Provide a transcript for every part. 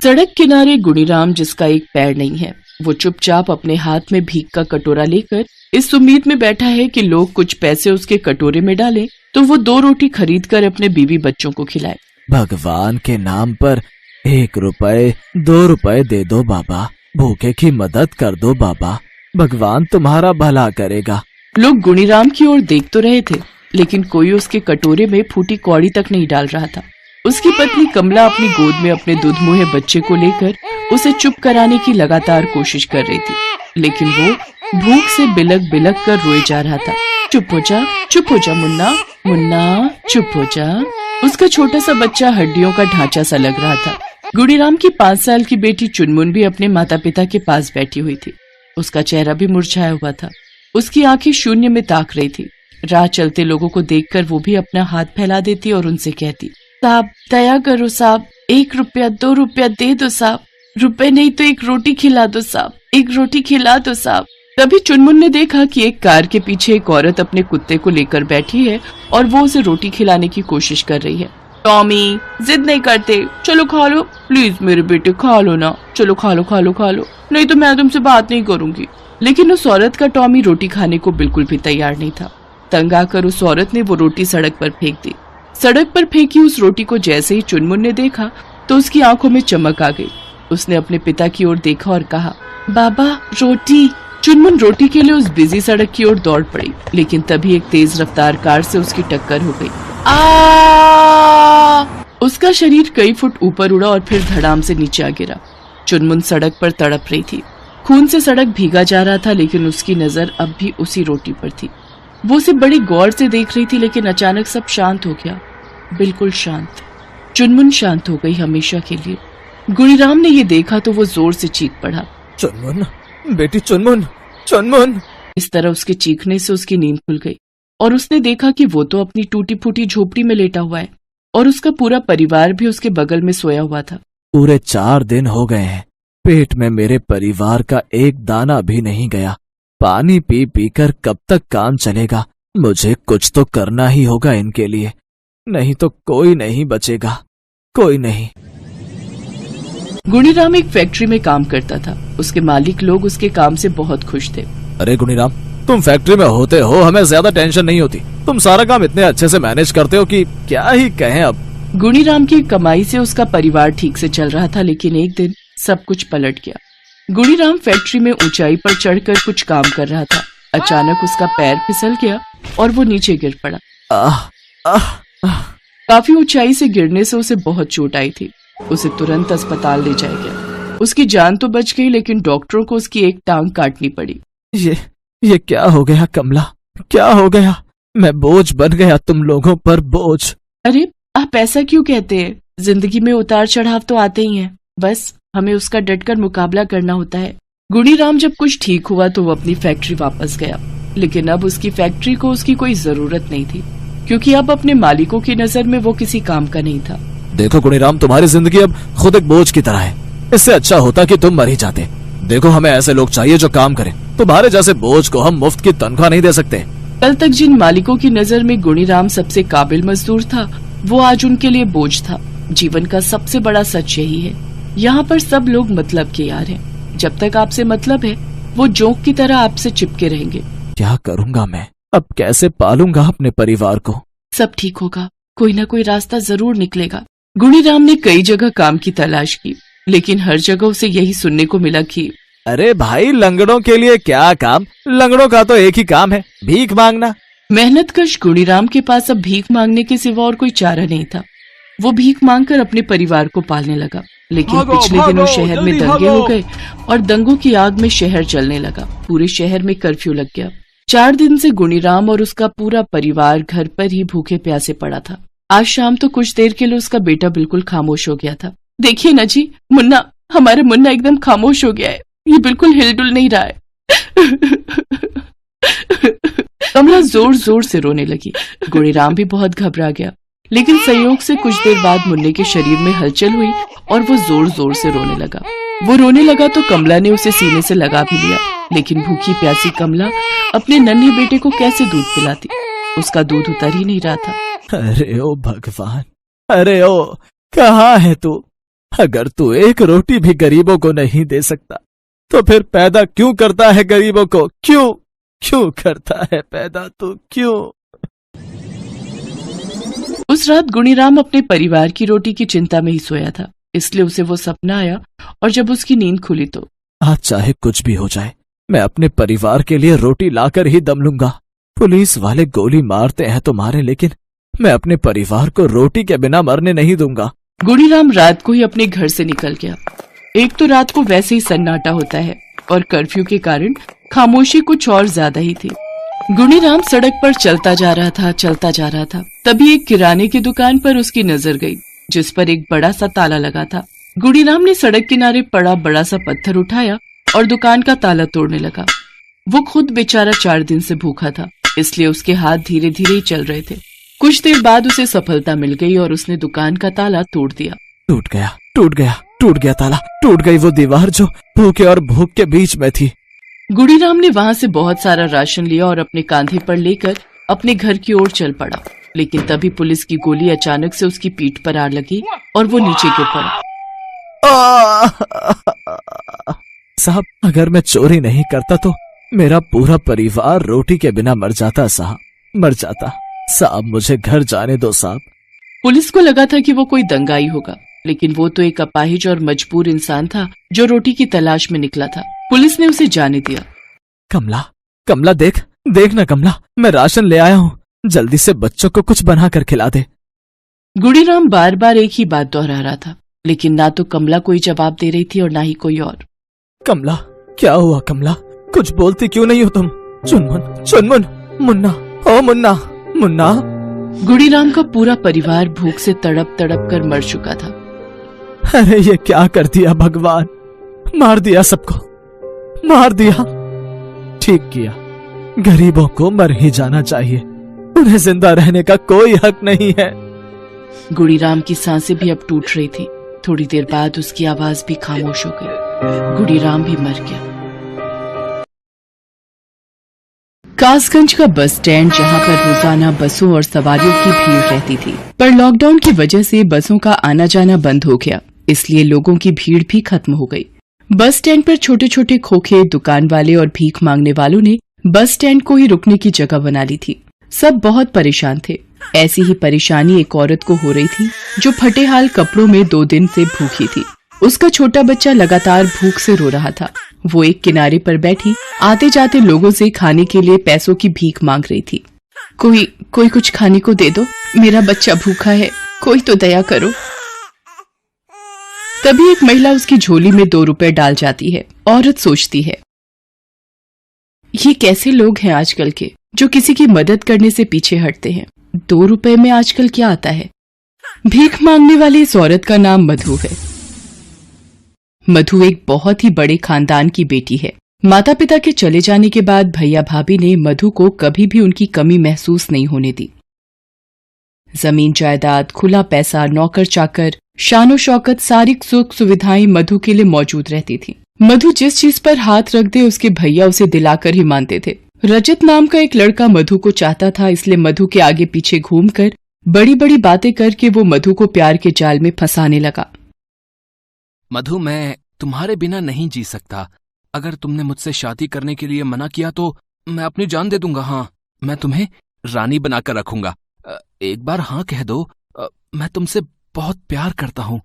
सड़क किनारे गुणीराम, जिसका एक पैर नहीं है, वो चुपचाप अपने हाथ में भीख का कटोरा लेकर इस उम्मीद में बैठा है कि लोग कुछ पैसे उसके कटोरे में डालें तो वो 2 रोटी खरीद कर अपने बीवी बच्चों को खिलाए। भगवान के नाम पर 1 रुपए 2 रुपए दे दो बाबा, भूखे की मदद कर दो बाबा, भगवान तुम्हारा भला करेगा। लोग गुणीराम की ओर देख तो रहे थे, लेकिन कोई उसके कटोरे में फूटी कौड़ी तक नहीं डाल रहा था। उसकी पत्नी कमला अपनी गोद में अपने दूध मुहे बच्चे को लेकर उसे चुप कराने की लगातार कोशिश कर रही थी, लेकिन वो भूख से बिलक बिलक कर रोए जा रहा था। चुप हो जा मुन्ना, मुन्ना चुप हो जा। उसका छोटा सा बच्चा हड्डियों का ढांचा सा लग रहा था। गुणीराम की 5 साल की बेटी चुनमुन भी अपने माता पिता के पास बैठी हुई थी। उसका चेहरा भी मुरझाया हुआ था, उसकी आंखें शून्य में ताक रही थी। राह चलते लोगों को देखकर वो भी अपना हाथ फैला देती और उनसे कहती, साहब दया करो साहब, 1 रुपया 2 रुपया दे दो साहब, रुपए नहीं तो 1 रोटी खिला दो साहब, 1 रोटी खिला दो साहब। तभी चुनमुन ने देखा कि एक कार के पीछे एक औरत अपने कुत्ते को लेकर बैठी है और वो उसे रोटी खिलाने की कोशिश कर रही है। टॉमी जिद नहीं करते, चलो खा लो, प्लीज मेरे बेटे खा लो ना, चलो खा लो, नहीं तो मैं तुमसे बात नहीं करूंगी। लेकिन उस औरत का टॉमी रोटी खाने को बिल्कुल भी तैयार नहीं था। तंग आकर उस औरत ने वो रोटी सड़क पर फेंक दी। सड़क पर फेंकी उस रोटी को जैसे ही चुनमुन ने देखा तो उसकी आंखों में चमक आ गई। उसने अपने पिता की ओर देखा और कहा, बाबा रोटी। चुनमुन रोटी के लिए उस बिजी सड़क की ओर दौड़ पड़ी, लेकिन तभी एक तेज रफ्तार कार से उसकी टक्कर हो गई। उसका शरीर कई फुट ऊपर उड़ा और फिर धड़ाम से नीचे आ गिरा। चुनमुन सड़क पर तड़प रही थी, खून से सड़क भीगा जा रहा था, लेकिन उसकी नजर अब भी उसी रोटी पर थी। वो उसे बड़ी गौर से देख रही थी, लेकिन अचानक सब शांत हो गया, बिल्कुल शांत। चुनमुन शांत हो गई हमेशा के लिए। गुणीराम ने ये देखा तो वो जोर से चीख पड़ा, चुनमुन बेटी, चुनमुन चुनमुन। इस तरह उसके चीखने से उसकी नींद खुल गई और उसने देखा कि वो तो अपनी टूटी फूटी झोपड़ी में लेटा हुआ है और उसका पूरा परिवार भी उसके बगल में सोया हुआ था। पूरे 4 दिन हो गए हैं, पेट में मेरे परिवार का एक दाना भी नहीं गया। पानी पी पी कर कब तक काम चलेगा? मुझे कुछ तो करना ही होगा इनके लिए, नहीं तो कोई नहीं बचेगा, कोई नहीं। गुणीराम एक फैक्ट्री में काम करता था। उसके मालिक लोग उसके काम से बहुत खुश थे। अरे गुणीराम, तुम फैक्ट्री में होते हो, हमें ज्यादा टेंशन नहीं होती। तुम सारा काम इतने अच्छे से मैनेज करते हो कि क्या ही कहें अब। गुणीराम की कमाई से उसका परिवार ठीक से चल रहा था, लेकिन एक दिन सब कुछ पलट गया। गुणीराम फैक्ट्री में ऊंचाई पर चढ़कर कुछ काम कर रहा था। अचानक उसका पैर फिसल गया और वो नीचे गिर पड़ा। काफी ऊंचाई से गिरने से उसे बहुत चोट आई थी। उसे तुरंत अस्पताल ले जाया गया। उसकी जान तो बच गई, लेकिन डॉक्टरों को उसकी एक टांग काटनी पड़ी। ये क्या हो गया कमला, क्या हो गया? मैं बोझ बन गया, तुम लोगों पर बोझ। अरे आप ऐसा क्यों कहते हैं? जिंदगी में उतार चढ़ाव तो आते ही हैं, बस हमें उसका डटकर मुकाबला करना होता है। गुणीराम जब कुछ ठीक हुआ तो वो अपनी फैक्ट्री वापस गया, लेकिन अब उसकी फैक्ट्री को उसकी कोई जरूरत नहीं थी, क्योंकि अब अपने मालिकों की नजर में वो किसी काम का नहीं था। देखो गुणीराम, तुम्हारी जिंदगी अब खुद एक बोझ की तरह है। इससे अच्छा होता कि तुम मर ही जाते। देखो, हमें ऐसे लोग चाहिए जो काम करें। तुम्हारे जैसे बोझ को हम मुफ्त की तनख्वाह नहीं दे सकते। कल तक जिन मालिकों की नजर में गुणीराम सबसे काबिल मजदूर था, वो आज उनके लिए बोझ था। जीवन का सबसे बड़ा सच यही है, यहाँ पर सब लोग मतलब के यार हैं। जब तक आपसे मतलब है, वो जोंक की तरह आपसे चिपके रहेंगे। क्या करूँगा मैं अब? कैसे पालूंगा अपने परिवार को? सब ठीक होगा, कोई न कोई रास्ता जरूर निकलेगा। गुणीराम ने कई जगह काम की तलाश की, लेकिन हर जगह उसे यही सुनने को मिला कि अरे भाई, लंगड़ों के लिए क्या काम? लंगड़ों का तो एक ही काम है, भीख मांगना। मेहनतकश गुणीराम के पास अब भीख मांगने के सिवा और कोई चारा नहीं था। वो भीख मांगकर अपने परिवार को पालने लगा, लेकिन पिछले दिनों शहर में दंगे हो गए और दंगों की आग में शहर जलने लगा। पूरे शहर में कर्फ्यू लग गया। 4 दिन से गुणीराम और उसका पूरा परिवार घर पर ही भूखे प्यासे पड़ा था। आज शाम तो कुछ देर के लिए उसका बेटा बिल्कुल खामोश हो गया था। देखिए ना जी, मुन्ना, हमारा मुन्ना एकदम खामोश हो गया है, ये बिल्कुल हिलडुल नहीं रहा है। कमला जोर जोर से रोने लगी। गुणीराम भी बहुत घबरा गया, लेकिन संयोग से कुछ देर बाद मुन्ने के शरीर में हलचल हुई और वो जोर जोर से रोने लगा। वो रोने लगा तो कमला ने उसे सीने से लगा भी लिया, लेकिन भूखी प्यासी कमला अपने नन्हे बेटे को कैसे दूध पिलाती? उसका दूध उतर ही नहीं रहा था। अरे ओ भगवान, अरे ओ, कहाँ है तू? अगर तू एक रोटी भी गरीबों को नहीं दे सकता तो फिर पैदा क्यों करता है गरीबों को? क्यों क्यों करता है पैदा तू, क्यों? उस रात गुणीराम अपने परिवार की रोटी की चिंता में ही सोया था, इसलिए उसे वो सपना आया और जब उसकी नींद खुली तो आज चाहे कुछ भी हो जाए, मैं अपने परिवार के लिए रोटी लाकर ही दम लूंगा। पुलिस वाले गोली मारते हैं तो मारे, लेकिन मैं अपने परिवार को रोटी के बिना मरने नहीं दूंगा। गुणीराम रात को ही अपने घर से निकल गया। एक तो रात को वैसे ही सन्नाटा होता है और कर्फ्यू के कारण खामोशी कुछ और ज्यादा ही थी। गुणीराम सड़क पर चलता जा रहा था। तभी एक किराने की दुकान पर उसकी नजर गई, जिस पर एक बड़ा सा ताला लगा था। गुणीराम ने सड़क किनारे पड़ा बड़ा सा पत्थर उठाया और दुकान का ताला तोड़ने लगा। वो खुद बेचारा 4 दिन से भूखा था, इसलिए उसके हाथ धीरे धीरे ही चल रहे थे। कुछ देर बाद उसे सफलता मिल गई और उसने दुकान का ताला तोड़ दिया। टूट गया ताला, टूट गई वो दीवार जो भूखे और भूख के बीच में थी। गुणीराम ने वहां से बहुत सारा राशन लिया और अपने कांधे पर लेकर अपने घर की ओर चल पड़ा, लेकिन तभी पुलिस की गोली अचानक से उसकी पीठ पर आ लगी और वो नीचे गिर पड़ा। साहब, अगर मैं चोरी नहीं करता तो मेरा पूरा परिवार रोटी के बिना मर जाता साहब, मर जाता। साहब, मुझे घर जाने दो साहब। पुलिस को लगा था कि वो कोई दंगाई होगा, लेकिन वो तो एक अपाहिज और मजबूर इंसान था जो रोटी की तलाश में निकला था। पुलिस ने उसे जाने दिया। कमला देख ना कमला, मैं राशन ले आया हूँ, जल्दी से बच्चों को कुछ बना कर खिला दे। गुणीराम बार बार एक ही बात दोहरा रहा था, लेकिन ना तो कमला कोई जवाब दे रही थी और ना ही कोई और। कमला, क्या हुआ कमला? कुछ बोलती क्यों नहीं हो तुम? चुनमुन, मुन्ना, ओ मुन्ना। गुणीराम का पूरा परिवार भूख से तड़प कर मर चुका था। अरे ये क्या कर दिया भगवान, मार दिया सबको, मार दिया। ठीक किया, गरीबों को मर ही जाना चाहिए, उन्हें जिंदा रहने का कोई हक नहीं है। गुणीराम की सांसें भी अब टूट रही थी। थोड़ी देर बाद उसकी आवाज भी खामोश हो गई। गुणीराम भी मर गया। कासगंज का बस स्टैंड, जहां पर रोजाना बसों और सवारियों की भीड़ रहती थी, पर लॉकडाउन की वजह से बसों का आना जाना बंद हो गया, इसलिए लोगों की भीड़ भी खत्म हो गई। बस स्टैंड पर छोटे छोटे खोखे, दुकान वाले और भीख मांगने वालों ने बस स्टैंड को ही रुकने की जगह बना ली थी। सब बहुत परेशान थे। ऐसी ही परेशानी एक औरत को हो रही थी जो फटे हाल कपड़ों में 2 दिन से भूखी थी। उसका छोटा बच्चा लगातार भूख से रो रहा था। वो एक किनारे पर बैठी आते जाते लोगों से खाने के लिए पैसों की भीख मांग रही थी। कोई कुछ खाने को दे दो, मेरा बच्चा भूखा है, कोई तो दया करो। तभी एक महिला उसकी झोली में 2 रुपए डाल जाती है। औरत सोचती है, ये कैसे लोग हैं आजकल के जो किसी की मदद करने से पीछे हटते हैं। 2 रुपए में आजकल क्या आता है। भीख मांगने वाली इस औरत का नाम मधु है। मधु एक बहुत ही बड़े खानदान की बेटी है। माता पिता के चले जाने के बाद भैया भाभी ने मधु को कभी भी उनकी कमी महसूस नहीं होने दी। जमीन जायदाद, खुला पैसा, नौकर चाकर, शानो शौकत, सारी सुख सुविधाएं मधु के लिए मौजूद रहती थी। मधु जिस चीज पर हाथ रख दे उसके भैया उसे दिलाकर ही मानते थे। रजत नाम का एक लड़का मधु को चाहता था, इसलिए मधु के आगे पीछे घूमकर बड़ी बड़ी बातें करके वो मधु को प्यार के जाल में फंसाने लगा। मधु, मैं तुम्हारे बिना नहीं जी सकता। अगर तुमने मुझसे शादी करने के लिए मना किया तो मैं अपनी जान दे दूंगा। हाँ, मैं तुम्हें रानी बनाकर रखूंगा। एक बार हाँ कह दो, मैं तुमसे बहुत प्यार करता हूँ।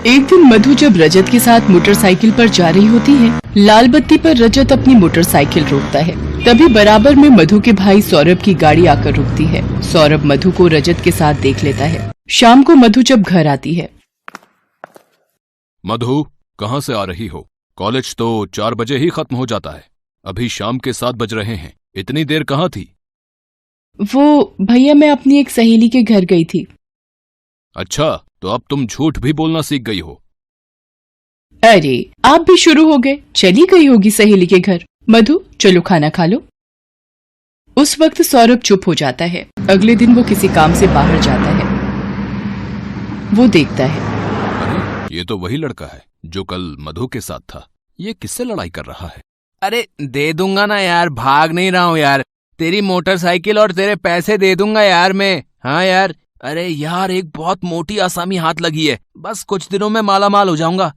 एक दिन मधु जब रजत के साथ मोटरसाइकिल पर जा रही होती है, लाल बत्ती पर रजत अपनी मोटरसाइकिल रोकता है। तभी बराबर में मधु के भाई सौरभ की गाड़ी आकर रुकती है। सौरभ मधु को रजत के साथ देख लेता है। शाम को मधु जब घर आती है। मधु, कहाँ से आ रही हो? कॉलेज तो 4 बजे ही खत्म हो जाता है, अभी शाम के 7 बज रहे हैं, इतनी देर कहाँ थी? वो भैया, मैं अपनी एक सहेली के घर गई थी। अच्छा, तो अब तुम झूठ भी बोलना सीख गई हो। अरे, आप भी शुरू हो गए। चली गई होगी सहेली के घर। मधु, चलो खाना खा लो। उस वक्त सौरभ चुप हो जाता है। अगले दिन वो किसी काम से बाहर जाता है। वो देखता है, अरे ये तो वही लड़का है जो कल मधु के साथ था। ये किससे लड़ाई कर रहा है? अरे दे दूंगा ना यार, भाग नहीं रहा हूँ यार। तेरी मोटरसाइकिल और तेरे पैसे दे दूंगा यार मैं। हाँ यार, अरे यार, एक बहुत मोटी आसामी हाथ लगी है, बस कुछ दिनों में माला माल हो जाऊंगा।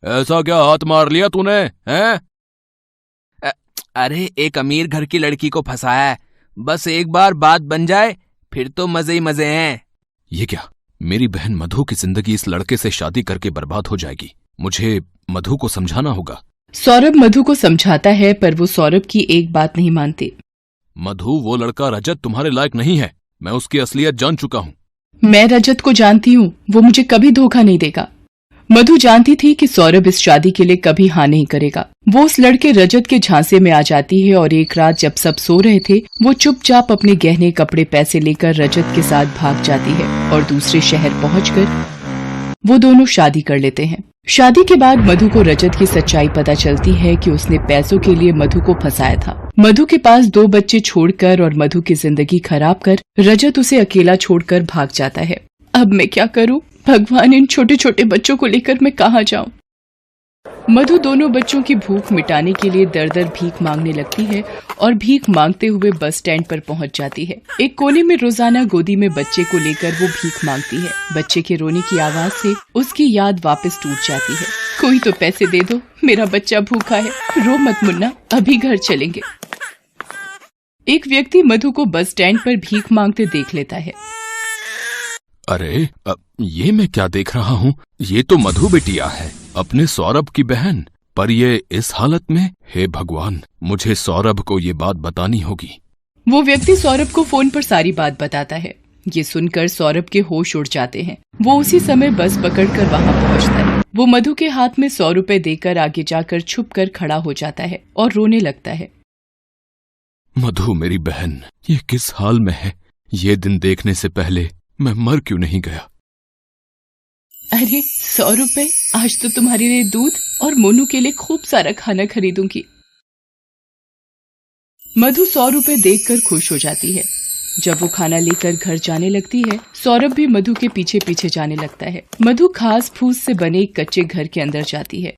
ऐसा क्या हाथ मार लिया तूने, हैं? अरे एक अमीर घर की लड़की को फंसाया है, बस एक बार बात बन जाए फिर तो मजे ही मजे हैं। ये क्या, मेरी बहन मधु की जिंदगी इस लड़के से शादी करके बर्बाद हो जाएगी। मुझे मधु को समझाना होगा। सौरभ मधु को समझाता है पर वो सौरभ की एक बात नहीं मानती। मधु, वो लड़का रजत तुम्हारे लायक नहीं है, मैं उसकी असलियत जान चुका हूँ। मैं रजत को जानती हूँ, वो मुझे कभी धोखा नहीं देगा। मधु जानती थी कि सौरभ इस शादी के लिए कभी हाँ नहीं करेगा। वो उस लड़के रजत के झांसे में आ जाती है और एक रात जब सब सो रहे थे, वो चुपचाप अपने गहने कपड़े पैसे लेकर रजत के साथ भाग जाती है और दूसरे शहर पहुंचकर वो दोनों शादी कर लेते हैं। शादी के बाद मधु को रजत की सच्चाई पता चलती है कि उसने पैसों के लिए मधु को फंसाया था। मधु के पास 2 बच्चे छोड़कर और मधु की जिंदगी खराब कर रजत उसे अकेला छोड़कर भाग जाता है। अब मैं क्या करूं? भगवान, इन छोटे छोटे बच्चों को लेकर मैं कहाँ जाऊं? मधु दोनों बच्चों की भूख मिटाने के लिए दर दर भीख मांगने लगती है और भीख मांगते हुए बस स्टैंड पर पहुंच जाती है। एक कोने में रोजाना गोदी में बच्चे को लेकर वो भीख मांगती है। बच्चे के रोने की आवाज से उसकी याद वापस टूट जाती है। कोई तो पैसे दे दो, मेरा बच्चा भूखा है। रो मत मुन्ना, अभी घर चलेंगे। एक व्यक्ति मधु को बस स्टैंड पर भीख मांगते देख लेता है। अरे ये मैं क्या देख रहा हूँ? ये तो मधु बिटिया है, अपने सौरभ की बहन, पर ये इस हालत में। हे भगवान, मुझे सौरभ को ये बात बतानी होगी। वो व्यक्ति सौरभ को फोन पर सारी बात बताता है। ये सुनकर सौरभ के होश उड़ जाते हैं। वो उसी समय बस पकड़कर वहाँ पहुँचता है। वो मधु के हाथ में 100 रुपए देकर आगे जाकर छुप कर खड़ा हो जाता है और रोने लगता है। मधु मेरी बहन, ये किस हाल में है? ये दिन देखने से पहले मैं मर क्यों नहीं गया? अरे 100 रुपए, आज तो तुम्हारे लिए दूध और मोनू के लिए खूब सारा खाना खरीदूंगी। मधु 100 रुपए देखकर खुश हो जाती है। जब वो खाना लेकर घर जाने लगती है, सौरभ भी मधु के पीछे पीछे जाने लगता है। मधु घास फूस से बने एक कच्चे घर के अंदर जाती है।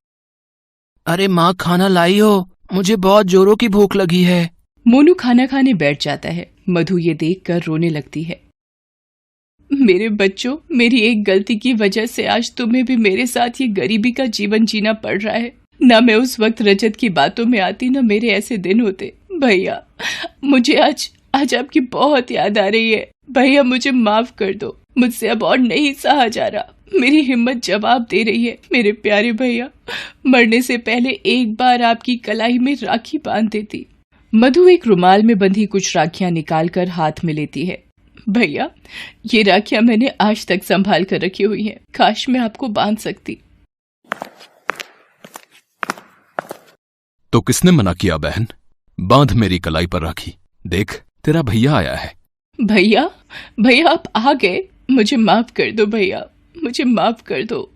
अरे माँ, खाना लाई हो, मुझे बहुत जोरों की भूख लगी है। मोनू खाना खाने बैठ जाता है। मधु ये देखकर रोने लगती है। मेरे बच्चों, मेरी एक गलती की वजह से आज तुम्हें भी मेरे साथ ये गरीबी का जीवन जीना पड़ रहा है। ना मैं उस वक्त रजत की बातों में आती, ना मेरे ऐसे दिन होते। भैया, मुझे आज आपकी बहुत याद आ रही है। भैया मुझे माफ कर दो, मुझसे अब और नहीं सहा जा रहा। मेरी हिम्मत जवाब दे रही है। मेरे प्यारे भैया, मरने से पहले एक बार आपकी कलाई में राखी बांध देती। मधु एक रुमाल में बंधी कुछ राखियां निकालकर हाथ में लेती है। भैया, ये राखियां मैंने आज तक संभाल कर रखी हुई हैं। काश मैं आपको बांध सकती। तो किसने मना किया बहन? बांध मेरी कलाई पर राखी। देख, तेरा भैया आया है। भैया, भैया आप आ गए। मुझे माफ कर दो भैया, मुझे माफ कर दो।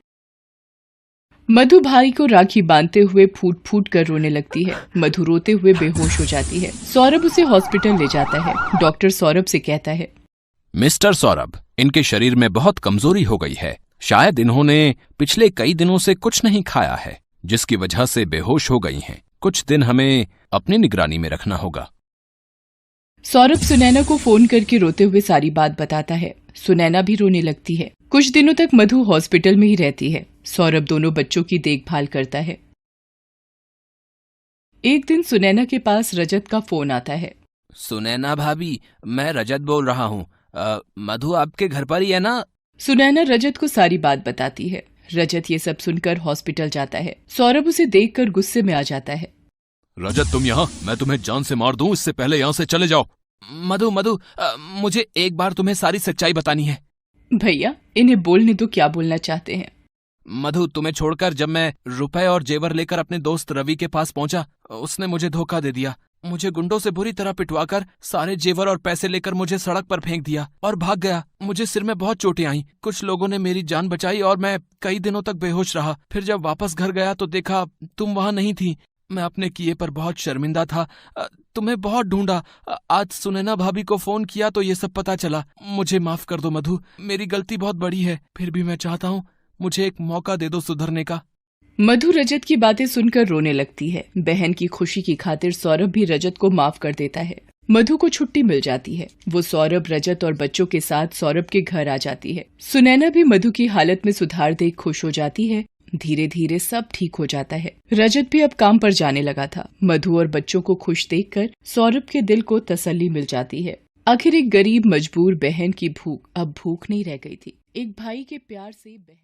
मधु भाई को राखी बांधते हुए फूट फूट कर रोने लगती है। मधु रोते हुए बेहोश हो जाती है। सौरभ उसे हॉस्पिटल ले जाता है। डॉक्टर सौरभ से कहता है, मिस्टर सौरभ, इनके शरीर में बहुत कमजोरी हो गई है। शायद इन्होंने पिछले कई दिनों से कुछ नहीं खाया है, जिसकी वजह से बेहोश हो गई हैं। कुछ दिन हमें अपनी निगरानी में रखना होगा। सौरभ सुनैना को फोन करके रोते हुए सारी बात बताता है। सुनैना भी रोने लगती है। कुछ दिनों तक मधु हॉस्पिटल में ही रहती है। सौरभ दोनों बच्चों की देखभाल करता है। एक दिन सुनैना के पास रजत का फोन आता है। सुनैना भाभी, मैं रजत बोल रहा हूँ। मधु आपके घर पर ही है ना? सुनैना रजत को सारी बात बताती है। रजत ये सब सुनकर हॉस्पिटल जाता है। सौरभ उसे देखकर गुस्से में आ जाता है। रजत, तुम यहाँ, मैं तुम्हें जान से मार दूं, इससे पहले यहाँ से चले जाओ। मधु, मुझे एक बार तुम्हें सारी सच्चाई बतानी है। भैया, इन्हें बोलने दो, क्या बोलना चाहते हैं। मधु, तुम्हें छोड़कर जब मैं रुपए और जेवर लेकर अपने दोस्त रवि के पास पहुंचा, उसने मुझे धोखा दे दिया। मुझे गुंडों से बुरी तरह पिटवाकर सारे जेवर और पैसे लेकर मुझे सड़क पर फेंक दिया और भाग गया। मुझे सिर में बहुत चोटें आईं। कुछ लोगों ने मेरी जान बचाई और मैं कई दिनों तक बेहोश रहा। फिर जब वापस घर गया तो देखा तुम वहां नहीं थी। मैं अपने किए पर बहुत शर्मिंदा था। तुम्हें बहुत ढूंढा। आज सुनैना भाभी को फोन किया तो ये सब पता चला। मुझे माफ कर दो मधु, मेरी गलती बहुत बड़ी है। फिर भी मैं चाहता हूँ मुझे एक मौका दे दो सुधरने का। मधु रजत की बातें सुनकर रोने लगती है। बहन की खुशी की खातिर सौरभ भी रजत को माफ कर देता है। मधु को छुट्टी मिल जाती है। वो सौरभ, रजत और बच्चों के साथ सौरभ के घर आ जाती है। सुनैना भी मधु की हालत में सुधार देख खुश हो जाती है। धीरे धीरे सब ठीक हो जाता है। रजत भी अब काम पर जाने लगा था। मधु और बच्चों को खुश देखकर सौरभ के दिल को तसल्ली मिल जाती है। आखिर एक गरीब मजबूर बहन की भूख अब भूख नहीं रह गई थी। एक भाई के प्यार से बहन